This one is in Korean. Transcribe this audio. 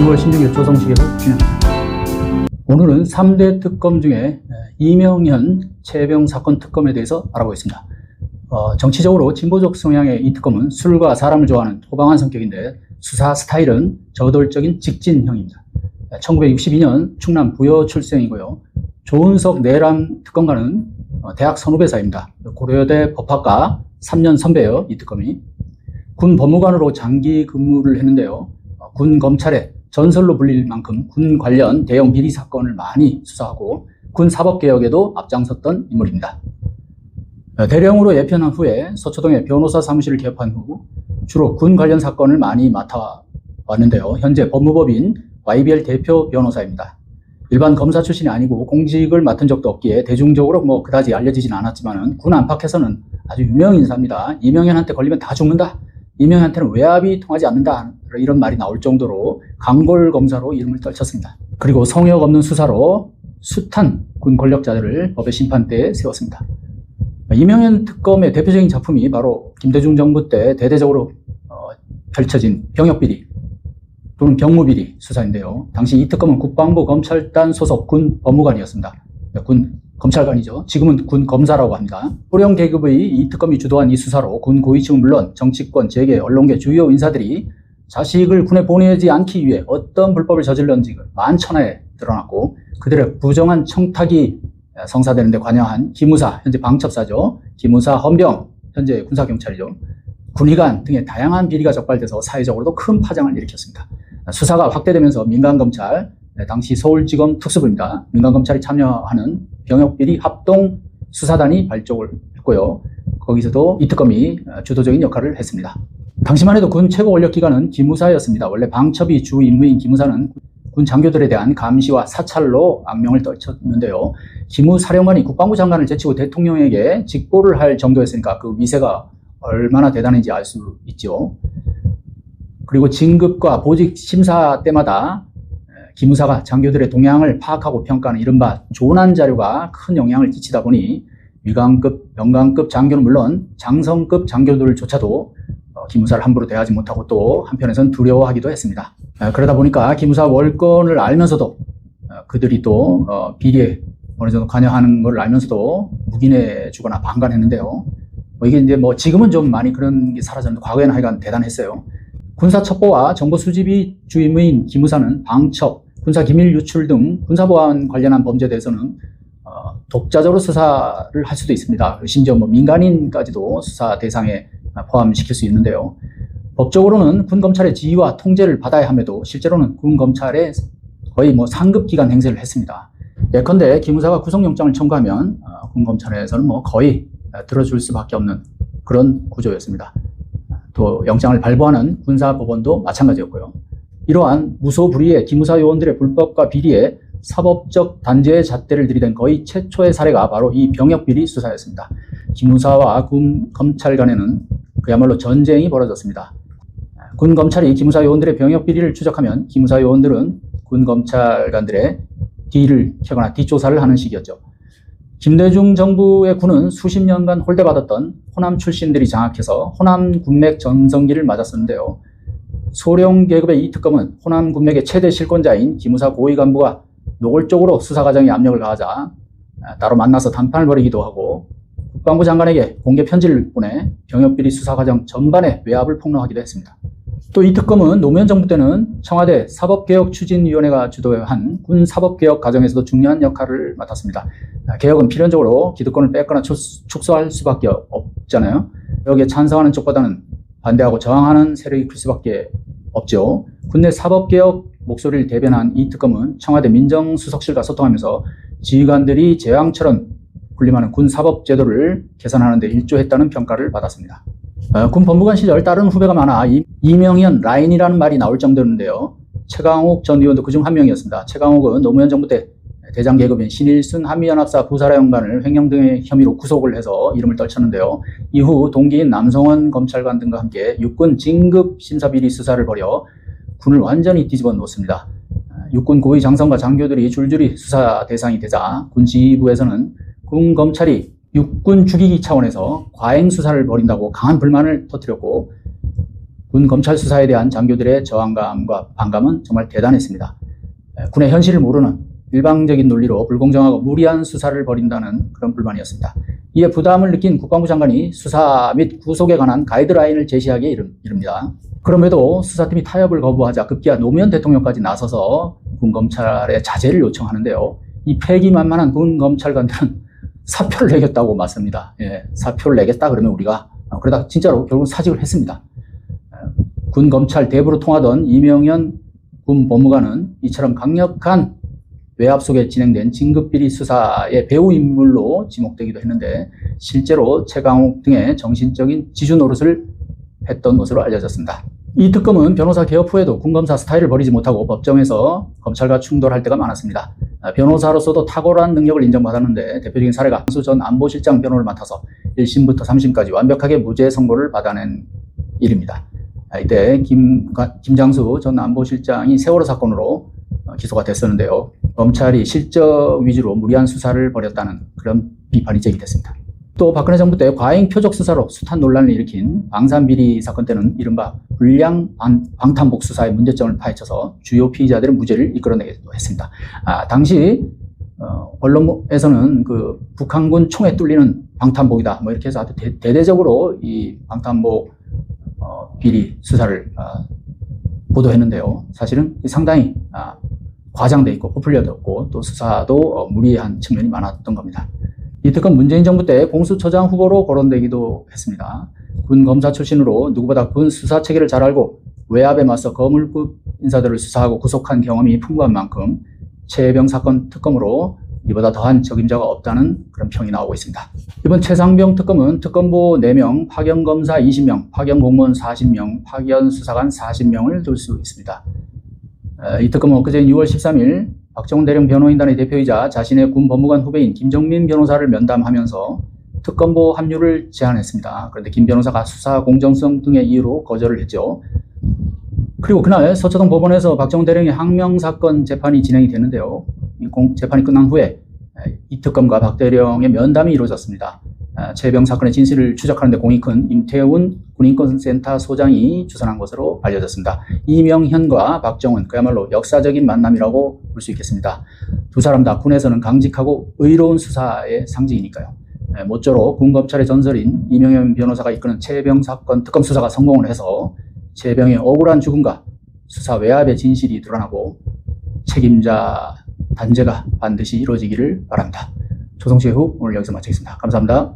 10월 16일 조성시계로 진행합니다. 오늘은 3대 특검 중에 이명현 최혜병 사건 특검에 대해서 알아보겠습니다. 정치적으로 진보적 성향의 이 특검은 술과 사람을 좋아하는 호방한 성격인데 수사 스타일은 저돌적인 직진형입니다. 1962년 충남 부여 출생이고요. 조은석 내란 특검과는 대학 선후배 사이입니다. 고려대 법학과 3년 선배예요. 이 특검이. 군 법무관으로 장기 근무를 했는데요. 군 검찰에 전설로 불릴 만큼 군 관련 대형 비리 사건을 많이 수사하고 군 사법개혁에도 앞장섰던 인물입니다. 대령으로 예편한 후에 서초동에 변호사 사무실을 개업한 후 주로 군 관련 사건을 많이 맡아왔는데요. 현재 법무법인 YBL 대표 변호사입니다. 일반 검사 출신이 아니고 공직을 맡은 적도 없기에 대중적으로 그다지 알려지진 않았지만 군 안팎에서는 아주 유명 인사입니다. 이명현한테 걸리면 다 죽는다. 이명현한테는 외압이 통하지 않는다. 이런 말이 나올 정도로 강골 검사로 이름을 떨쳤습니다. 그리고 성역 없는 수사로 숱한 군 권력자들을 법의 심판대에 세웠습니다. 이명현 특검의 대표적인 작품이 바로 김대중 정부 때 대대적으로 펼쳐진 병역비리 또는 병무비리 수사인데요. 당시 이 특검은 국방부 검찰단 소속 군 법무관이었습니다. 군 검찰관이죠. 지금은 군 검사라고 합니다. 호령 계급의 이 특검이 주도한 이 수사로 군 고위층은 물론 정치권, 재계, 언론계 주요 인사들이 자식을 군에 보내지 않기 위해 어떤 불법을 저질렀는지 만천하에 드러났고 그들의 부정한 청탁이 성사되는 데 관여한 기무사, 현재 방첩사죠. 기무사, 헌병, 현재 군사경찰이죠. 군의관 등의 다양한 비리가 적발돼서 사회적으로도 큰 파장을 일으켰습니다. 수사가 확대되면서 민간검찰, 당시 서울지검 특수부입니다. 민간검찰이 참여하는 병역비리 합동 수사단이 발족을 했고요. 거기서도 이 특검이 주도적인 역할을 했습니다. 당시만 해도 군 최고 권력기관은 기무사였습니다. 원래 방첩이 주 임무인 기무사는 군 장교들에 대한 감시와 사찰로 악명을 떨쳤는데요. 기무사령관이 국방부 장관을 제치고 대통령에게 직보를 할 정도였으니까 그 위세가 얼마나 대단한지 알 수 있죠. 그리고 진급과 보직 심사 때마다 기무사가 장교들의 동향을 파악하고 평가하는 이른바 조난 자료가 큰 영향을 끼치다 보니 위관급, 영관급 장교는 물론 장성급 장교들조차도 기무사를 함부로 대하지 못하고 또 한편에선 두려워하기도 했습니다. 그러다 보니까 기무사 월권을 알면서도 그들이 또 비리에 어느 정도 관여하는 걸 알면서도 묵인해 주거나 방관했는데요. 이게 이제 지금은 좀 많이 그런 게 사라졌는데 과거에는 하여간 대단했어요. 군사 첩보와 정보 수집이 주 임무인 기무사는 방첩, 군사 기밀 유출 등 군사보안 관련한 범죄에 대해서는 독자적으로 수사를 할 수도 있습니다. 심지어 민간인까지도 수사 대상에 포함시킬 수 있는데요. 법적으로는 군검찰의 지휘와 통제를 받아야 함에도 실제로는 군검찰의 거의 상급 기관 행세를 했습니다. 예컨대 기무사가 구속영장을 청구하면 군검찰에서는 거의 들어줄 수밖에 없는 그런 구조였습니다. 또 영장을 발부하는 군사법원도 마찬가지였고요. 이러한 무소불위의 기무사 요원들의 불법과 비리에 사법적 단죄의 잣대를 들이댄 거의 최초의 사례가 바로 이 병역비리 수사였습니다. 기무사와 군 검찰 간에는 그야말로 전쟁이 벌어졌습니다. 군 검찰이 기무사 요원들의 병역비리를 추적하면 기무사 요원들은 군 검찰관들의 뒤를 캐거나 뒷조사를 하는 식이었죠. 김대중 정부의 군은 수십 년간 홀대받았던 호남 출신들이 장악해서 호남 군맥 전성기를 맞았었는데요. 소령 계급의 이 특검은 호남 군맥의 최대 실권자인 기무사 고위 간부가 노골적으로 수사 과정에 압력을 가하자 따로 만나서 담판을 벌이기도 하고 국방부 장관에게 공개 편지를 보내 병역비리 수사 과정 전반에 외압을 폭로하기도 했습니다. 또 이 특검은 노무현 정부 때는 청와대 사법개혁추진위원회가 주도한 군 사법개혁 과정에서도 중요한 역할을 맡았습니다. 개혁은 필연적으로 기득권을 뺏거나 축소할 수밖에 없잖아요. 여기에 찬성하는 쪽보다는 반대하고 저항하는 세력이 클 수밖에 없죠. 군내 사법개혁 목소리를 대변한 이 특검은 청와대 민정수석실과 소통하면서 지휘관들이 재앙처럼 군림하는 군 사법제도를 개선하는 데 일조했다는 평가를 받았습니다. 군 법무관 시절 다른 후배가 많아 이명현 라인이라는 말이 나올 정도였는데요. 최강욱 전 의원도 그중 한 명이었습니다. 최강욱은 노무현 정부 때 대장 계급인 신일순 한미연합사 부사령관을 횡령 등의 혐의로 구속을 해서 이름을 떨쳤는데요. 이후 동기인 남성원 검찰관 등과 함께 육군 진급 심사비리 수사를 벌여 군을 완전히 뒤집어 놓습니다. 육군 고위 장성과 장교들이 줄줄이 수사 대상이 되자 군 지휘부에서는 군 검찰이 육군 죽이기 차원에서 과잉 수사를 벌인다고 강한 불만을 터뜨렸고 군 검찰 수사에 대한 장교들의 저항감과 반감은 정말 대단했습니다. 군의 현실을 모르는 일방적인 논리로 불공정하고 무리한 수사를 벌인다는 그런 불만이었습니다. 이에 부담을 느낀 국방부 장관이 수사 및 구속에 관한 가이드라인을 제시하기에 이릅니다. 그럼에도 수사팀이 타협을 거부하자 급기야 노무현 대통령까지 나서서 군 검찰의 자제를 요청하는데요. 이 패기만만한 군 검찰관들은 사표를 내겠다고 맞습니다. 예, 사표를 내겠다 그러면 우리가 그러다 진짜로 결국은 사직을 했습니다. 군 검찰 대부로 통하던 이명현 군 법무관은 이처럼 강력한 외압 속에 진행된 진급비리 수사의 배후 인물로 지목되기도 했는데 실제로 최강욱 등의 정신적인 지주 노릇을 했던 것으로 알려졌습니다. 이 특검은 변호사 개업 후에도 군검사 스타일을 버리지 못하고 법정에서 검찰과 충돌할 때가 많았습니다. 변호사로서도 탁월한 능력을 인정받았는데 대표적인 사례가 장수 전 안보실장 변호를 맡아서 1심부터 3심까지 완벽하게 무죄 선고를 받아낸 일입니다. 이때 김장수 전 안보실장이 세월호 사건으로 기소가 됐었는데요. 검찰이 실적 위주로 무리한 수사를 벌였다는 그런 비판이 제기됐습니다. 또 박근혜 정부 때 과잉 표적 수사로 숱한 논란을 일으킨 방산비리 사건 때는 이른바 불량 방탄복 수사의 문제점을 파헤쳐서 주요 피의자들의 무죄를 이끌어내기도 했습니다. 당시 언론에서는 그 북한군 총에 뚫리는 방탄복이다 뭐 이렇게 해서 아주 대대적으로 이 방탄복 비리 수사를 보도했는데요. 사실은 상당히 과장돼 있고 부풀려졌고 또 수사도 무리한 측면이 많았던 겁니다. 이 특검 문재인 정부 때 공수처장 후보로 거론되기도 했습니다. 군 검사 출신으로 누구보다 군 수사 체계를 잘 알고 외압에 맞서 거물급 인사들을 수사하고 구속한 경험이 풍부한 만큼 최혜병 사건 특검으로 이보다 더한 적임자가 없다는 그런 평이 나오고 있습니다. 이번 최상병 특검은 특검보 4명, 파견검사 20명, 파견공무원 40명, 파견수사관 40명을 둘 수 있습니다. 이 특검은 엊그제 6월 13일 박정훈 대령 변호인단의 대표이자 자신의 군 법무관 후배인 김정민 변호사를 면담하면서 특검보 합류를 제안했습니다. 그런데 김 변호사가 수사 공정성 등의 이유로 거절을 했죠. 그리고 그날 서초동 법원에서 박정훈 대령의 항명사건 재판이 진행이 됐는데요. 재판이 끝난 후에 이 특검과 박 대령의 면담이 이루어졌습니다. 최혜병 사건의 진실을 추적하는 데 공이 큰 임태훈 군인권센터 소장이 주선한 것으로 알려졌습니다. 이명현과 박정훈, 그야말로 역사적인 만남이라고 볼 수 있겠습니다. 두 사람 다 군에서는 강직하고 의로운 수사의 상징이니까요. 모쪼록 군검찰의 전설인 이명현 변호사가 이끄는 최혜병 사건 특검 수사가 성공을 해서 최혜병의 억울한 죽음과 수사 외압의 진실이 드러나고 책임자 단죄가 반드시 이루어지기를 바랍니다. 조성시의 후 오늘 여기서 마치겠습니다. 감사합니다.